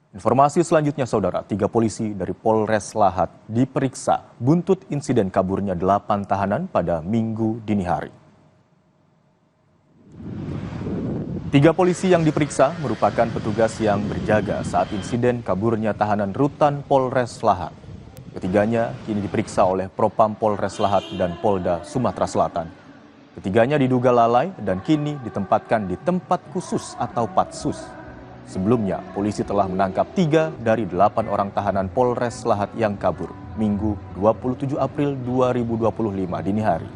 Informasi selanjutnya, Saudara, 3 polisi dari Polres Lahat diperiksa buntut insiden kaburnya 8 tahanan pada Minggu dini hari. 3 polisi yang diperiksa merupakan petugas yang berjaga saat insiden kaburnya tahanan rutan Polres Lahat. Ketiganya kini diperiksa oleh Propam Polres Lahat dan Polda Sumatera Selatan. Ketiganya diduga lalai dan kini ditempatkan di tempat khusus atau Patsus. Sebelumnya, polisi telah menangkap 3 dari 8 orang tahanan Polres Lahat yang kabur Minggu 27 April 2025 dini hari.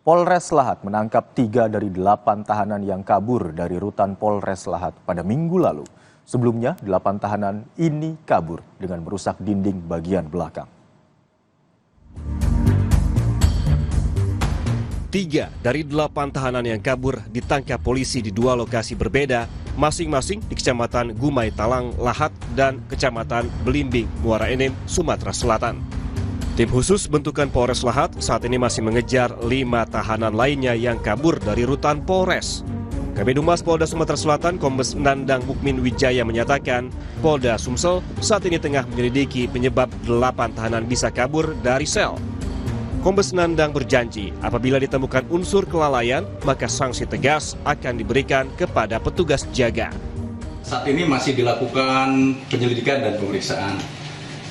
Polres Lahat menangkap 3 dari 8 tahanan yang kabur dari rutan Polres Lahat pada Minggu lalu. Sebelumnya, 8 tahanan ini kabur dengan merusak dinding bagian belakang. 3 dari 8 tahanan yang kabur ditangkap polisi di 2 lokasi berbeda, masing-masing di Kecamatan Gumai Talang, Lahat, dan Kecamatan Belimbing, Muara Enim, Sumatera Selatan. Tim khusus bentukan Polres Lahat saat ini masih mengejar 5 tahanan lainnya yang kabur dari rutan Polres. Kabid Humas Polda Sumatera Selatan Kombes Nandang Mukmin Wijaya menyatakan Polda Sumsel saat ini tengah menyelidiki penyebab 8 tahanan bisa kabur dari sel. Kombes Nandang berjanji apabila ditemukan unsur kelalaian, maka sanksi tegas akan diberikan kepada petugas jaga. Saat ini masih dilakukan penyelidikan dan pemeriksaan.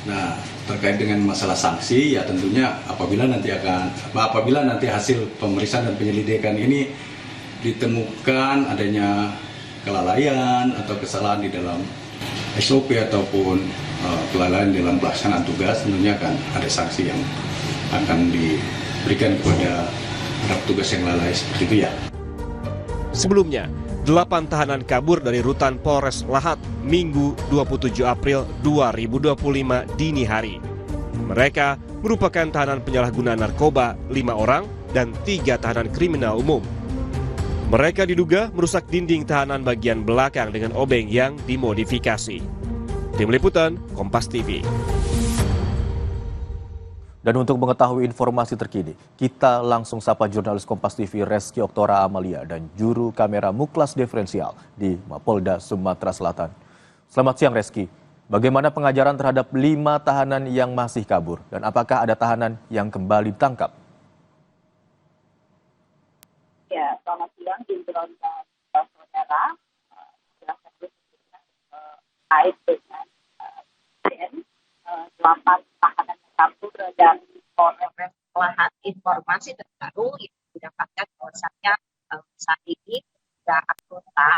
Nah, terkait dengan masalah sanksi, ya tentunya apabila nanti hasil pemeriksaan dan penyelidikan ini ditemukan adanya kelalaian atau kesalahan di dalam SOP ataupun kelalaian dalam pelaksanaan tugas, tentunya akan ada sanksi yang akan diberikan kepada petugas yang lalai seperti itu ya. Sebelumnya, 8 tahanan kabur dari rutan Polres Lahat Minggu 27 April 2025 dini hari. Mereka merupakan tahanan penyalahgunaan narkoba 5 orang dan 3 tahanan kriminal umum. Mereka diduga merusak dinding tahanan bagian belakang dengan obeng yang dimodifikasi. Tim Liputan, Kompas TV. Dan untuk mengetahui informasi terkini, kita langsung sapa jurnalis Kompas TV Reski Oktora Amalia dan juru kamera Muklas Diferensial di Mapolda Sumatera Selatan. Selamat siang Reski, bagaimana pengajaran terhadap 5 tahanan yang masih kabur dan apakah ada tahanan yang kembali ditangkap? Ya, selamat siang Indra dan saudara. Terkait dengan 8 tahanan yang kabur dari Polres Lahat, informasi terbaru yang didapatkan bahwasannya saat ini ada anggota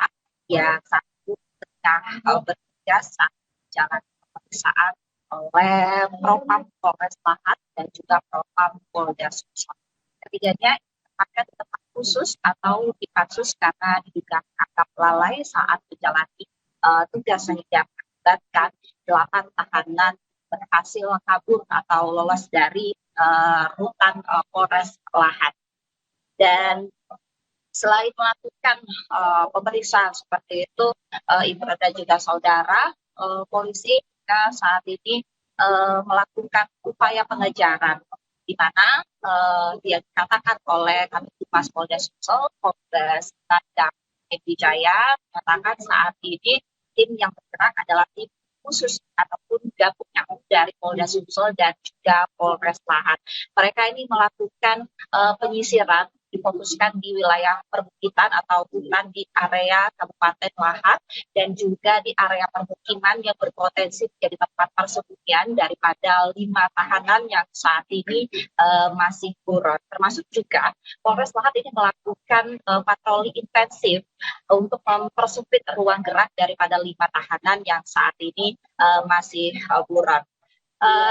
yang satu tengah bertugas saat jalan pemeriksaan oleh Propam Polres Lahat dan juga Propam Polda Sumsel. Ketiganya akan di tempat khusus atau di Patsus karena diduga anggap lalai saat menjalani tugas sehingga mengakibatkan 8 tahanan berhasil kabur atau lolos dari rutan Polres Lahat. Dan selain melakukan pemeriksaan seperti itu, Indra dan juga saudara, polisi juga saat ini melakukan upaya pengejaran, di mana dia dikatakan oleh Kabid Humas Polda Sumsel, Kombes Nandang Wijaya, menyatakan saat ini tim yang bergerak adalah tim khusus ataupun gabungan dari Polda Sumsel dan juga Polres Lahat. Mereka ini melakukan penyisiran difokuskan di wilayah perbukitan atau hutan di area Kabupaten Lahat dan juga di area permukiman yang berpotensi menjadi tempat persembunyian daripada 5 tahanan yang saat ini masih buron. Termasuk juga Polres Lahat ini melakukan patroli intensif untuk mempersempit ruang gerak daripada 5 tahanan yang saat ini masih buron.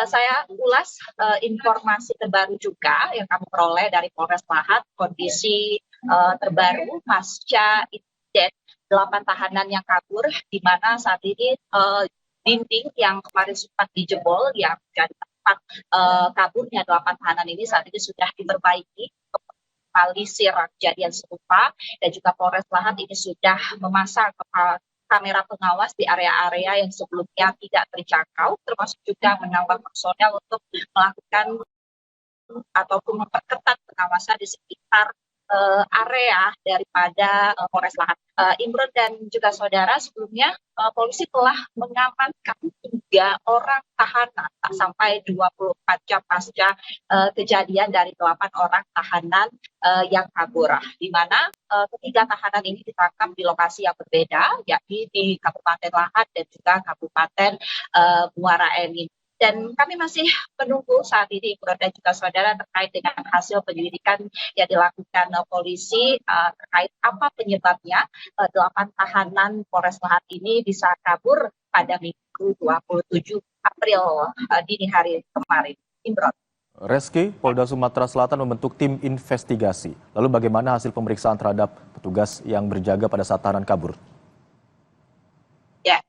Saya ulas informasi terbaru juga yang kami peroleh dari Polres Lahat, kondisi terbaru pasca insiden 8 tahanan yang kabur, di mana saat ini dinding yang kemarin sempat dijebol yang menjadi tempat kaburnya 8 tahanan ini saat ini sudah diperbaiki untuk minimalisir kejadian serupa, dan juga Polres Lahat ini sudah memasang kamera pengawas di area-area yang sebelumnya tidak terjangkau, termasuk juga menambah personel untuk melakukan ataupun memperketat pengawasan di sekitar area daripada Polres Lahat. Imron dan juga saudara, sebelumnya polisi telah mengamankan 3 orang tahanan tak sampai 24 jam pasca kejadian dari 8 orang tahanan yang kabur, di mana ketiga tahanan ini ditangkap di lokasi yang berbeda, yakni di Kabupaten Lahat dan juga Kabupaten Muara Enim. Dan kami masih menunggu saat ini, Imron dan juga saudara, terkait dengan hasil penyelidikan yang dilakukan polisi terkait apa penyebabnya 8 tahanan Polres Lahat ini bisa kabur pada Minggu 27 April dini hari kemarin. Imron. Reski, Polda Sumatera Selatan membentuk tim investigasi. Lalu bagaimana hasil pemeriksaan terhadap petugas yang berjaga pada saat tahanan kabur? Ya,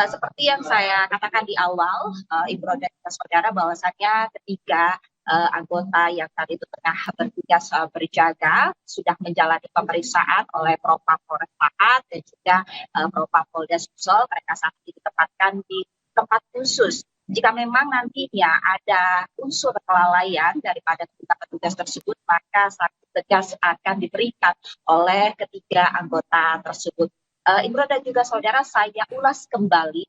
seperti yang saya katakan di awal, Imron dan saudara, bahwasannya ketiga anggota yang tadi itu tengah bertugas berjaga sudah menjalani pemeriksaan oleh Propam Polres Lahat dan juga Propam Polda Sumsel. Mereka saat ini ditempatkan di tempat khusus. Jika memang nantinya ada unsur kelalaian daripada ketiga petugas tersebut, maka sanksi tegas akan diberikan oleh ketiga anggota tersebut. Imron dan juga saudara, saya ulas kembali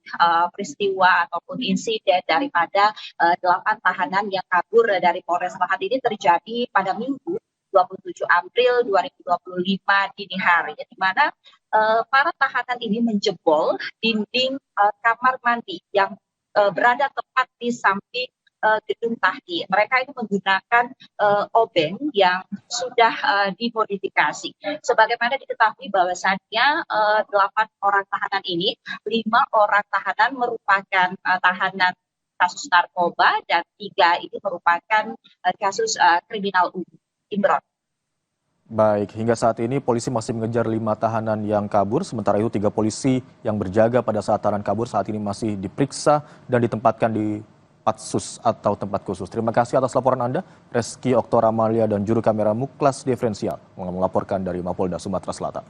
peristiwa ataupun insiden daripada 8 tahanan yang kabur dari Polres Lahat ini terjadi pada Minggu 27 April 2025 dini hari, di mana para tahanan ini menjebol dinding kamar mandi yang berada tepat di samping gedung Tahki. Mereka ini menggunakan obeng yang sudah dimodifikasi. Sebagaimana diketahui bahwasannya 8 orang tahanan ini, 5 orang tahanan merupakan tahanan kasus narkoba dan 3 ini merupakan kasus kriminal umum. Imron. Baik, hingga saat ini polisi masih mengejar 5 tahanan yang kabur. Sementara itu 3 polisi yang berjaga pada saat tahanan kabur saat ini masih diperiksa dan ditempatkan di Patsus atau tempat khusus. Terima kasih atas laporan Anda, Reski Oktora Malia dan juru kamera Muklas Diferensial melaporkan dari Mapolda Sumatera Selatan.